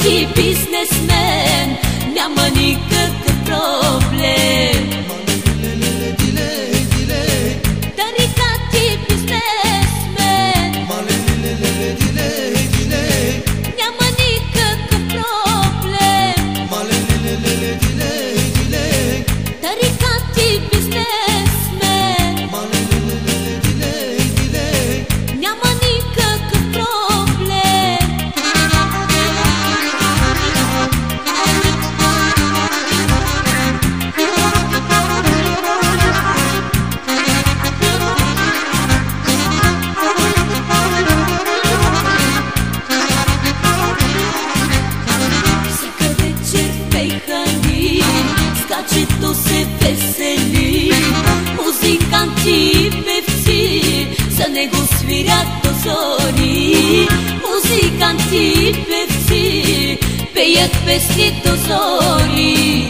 ти бизнесмен, няма никакъв проблем. Тарика ти бизнесмен, няма никакъв проблем. Тарика ти бизнесмен, няма никакъв проблем. Всяка вечер пейхани, скачето се весели, музиканти и певци за него свирят до зори. Музиканти и певци пеят песни до зори.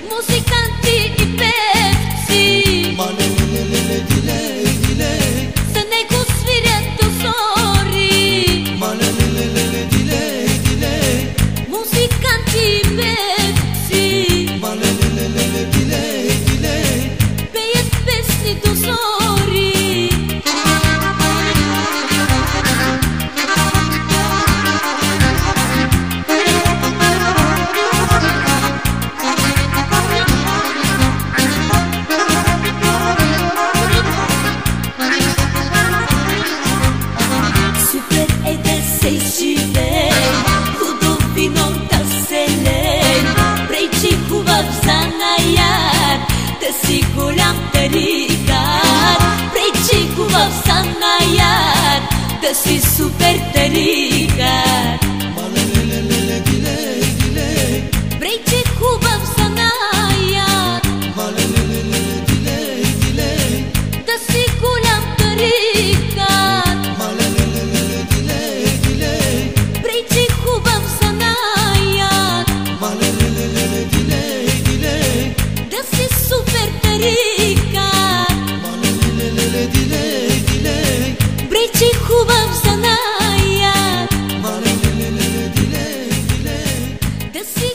Музиканти и певци за него свирят до зори. Музиканти и певци пеят песни до зори. Супер е да се живее, хубаво вино да се лее, пречи хубав занаят, да си голям тарикат. Пречи хубав занаят, да си супер тарикат. Пречи хубав занаят, да си голям тарикат. Пречи хубав занаят, да си супер тарикат. Пречи хубав занаят, да си